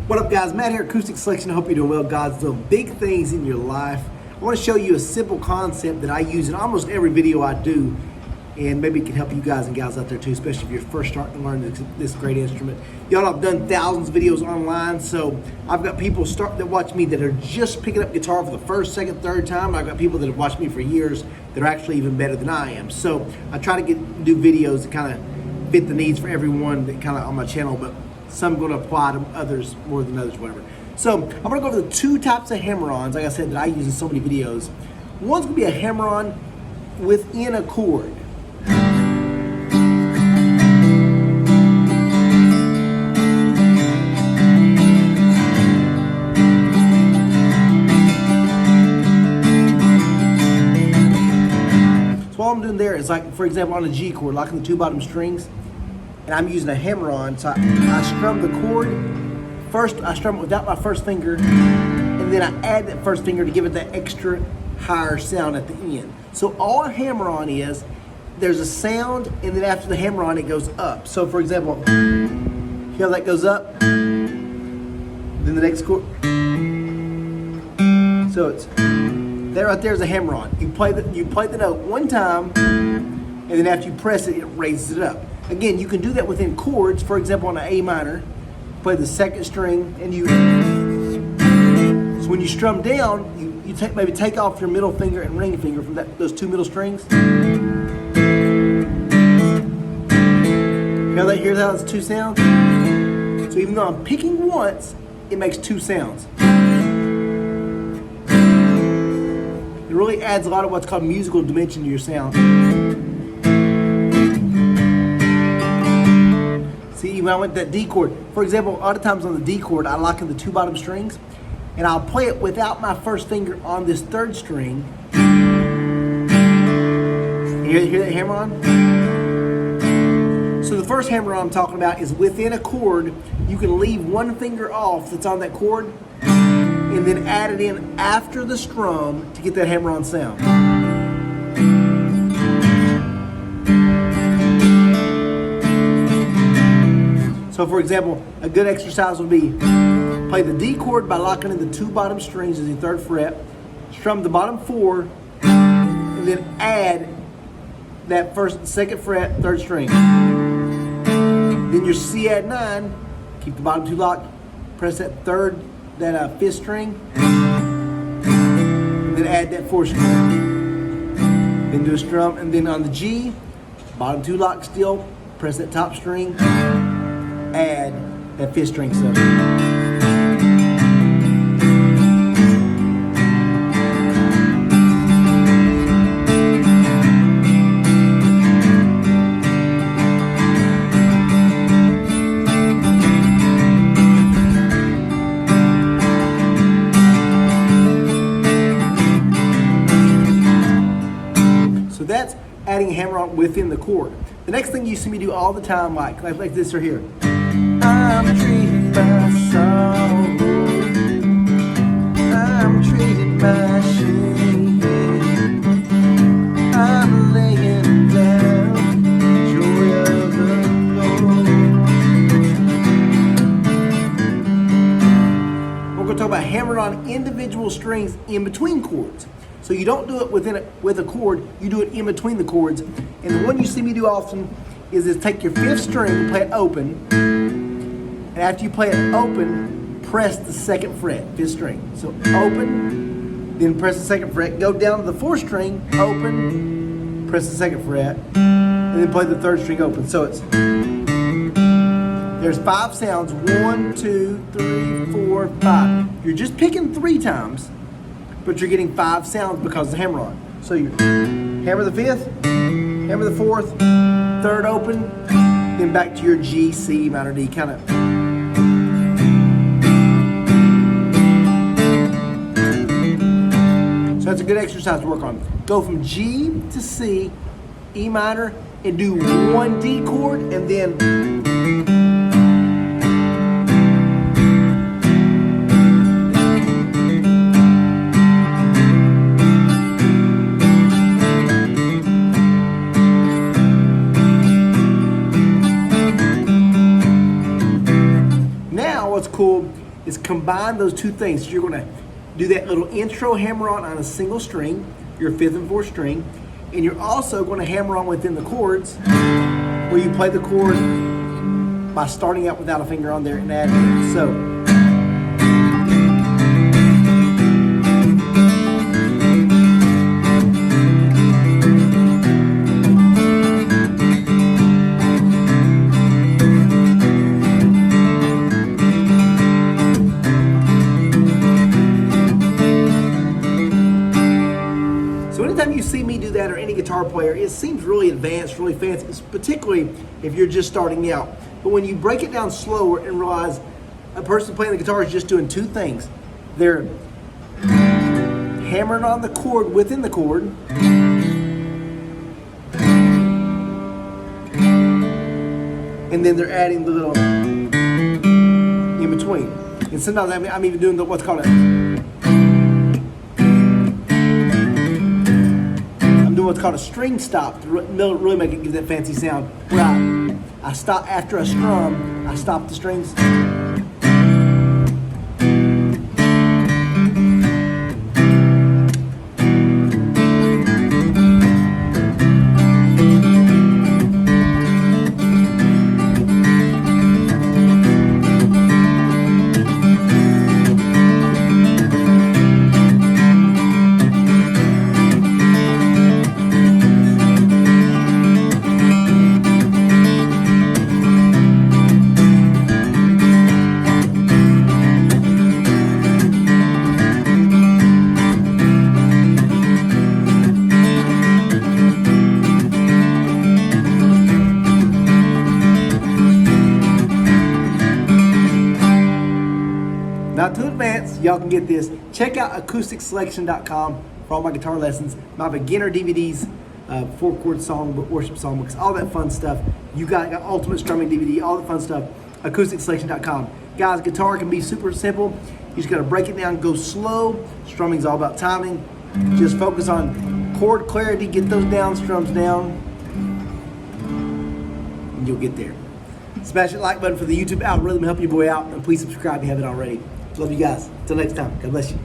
What up guys, Matt here, Acoustic Selection. I hope you're doing well. God's doing big things in your life. I want to show you a simple concept that I use in almost every video I do, and maybe it can help you guys and gals out there too, especially if you're first starting to learn this great instrument. Y'all, I've done thousands of videos online, so I've got people that watch me that are just picking up guitar for the first, second, third time. I've got people that have watched me for years that are actually even better than I am. So I try to do videos that kind of fit the needs for everyone that kind of on my channel, but some going to apply to others more than others, whatever. So I'm going to go over the two types of hammer-ons, like I said, that I use in so many videos. One's going to be a hammer-on within a chord. So all I'm doing there is, like, for example, on a G chord, locking the two bottom strings, and I'm using a hammer-on, so I strum the chord. First, I strum it without my first finger, and then I add that first finger to give it that extra higher sound at the end. So all a hammer-on is, there's a sound, and then after the hammer-on, it goes up. So for example, hear how that goes up? Then the next chord. So it's, that right there is a hammer-on. You play the note one time, and then after you press it, it raises it up. Again, you can do that within chords. For example, on an A minor, play the second string, and so when you strum down, you maybe take off your middle finger and ring finger from those two middle strings. Hear how that's two sounds? So even though I'm picking once, it makes two sounds. It really adds a lot of what's called musical dimension to your sound. See, when I went that D chord, for example, a lot of times on the D chord, I lock in the two bottom strings, and I'll play it without my first finger on this third string. You hear that hammer on? So the first hammer on I'm talking about is within a chord. You can leave one finger off that's on that chord, and then add it in after the strum to get that hammer on sound. So for example, a good exercise would be play the D chord by locking in the two bottom strings as the third fret, strum the bottom four, and then add that second fret, third string. Then your C add 9, keep the bottom two locked, press that fifth string, and then add that fourth string. Then do a strum, and then on the G, bottom two locked still, press that top string, add that fifth string seven. So that's adding a hammer-on within the chord. The next thing you see me do all the time, like this right here. I'm treated by sorrow, I'm treated by shame, I'm laying down joy of the Lord. We're going to talk about hammering on individual strings in between chords. So you don't do it with a chord, you do it in between the chords. And the one you see me do often is take your fifth string and play it open. And after you play it open, press the second fret, fifth string. So open, then press the second fret, go down to the fourth string, open, press the second fret, and then play the third string open. So there's 5 sounds, 1, 2, 3, 4, 5. You're just picking 3 times, but you're getting 5 sounds because of the hammer-on. So you hammer the fifth, hammer the fourth, third open, then back to your G, C, minor D, kind of. So that's a good exercise to work on. Go from G to C, E minor, and do one D chord, and then is combine those two things. So you're going to do that little intro hammer-on a single string, your 5th and 4th string, and you're also going to hammer on within the chords, where you play the chord by starting out without a finger on there and adding it. So. Anytime you see me do that, or any guitar player, it seems really advanced, really fancy, particularly if you're just starting out. But when you break it down slower and realize a person playing the guitar is just doing two things. They're hammering on the chord within the chord, and then they're adding the little in between. And sometimes I'm even doing what's called what's called a string stop to really make it give that fancy sound. Where I stop after a strum, I stop the strings. Not too advanced, y'all can get this. Check out AcousticSelection.com for all my guitar lessons, my beginner DVDs, 4-chord songbook, worship songbooks, all that fun stuff. You got ultimate strumming DVD, all the fun stuff. AcousticSelection.com. Guys, guitar can be super simple. You just got to break it down, go slow. Strumming's all about timing. Just focus on chord clarity, get those down strums down, and you'll get there. Smash that like button for the YouTube algorithm, help your boy out, and please subscribe if you haven't already. Love you guys. Until next time. God bless you.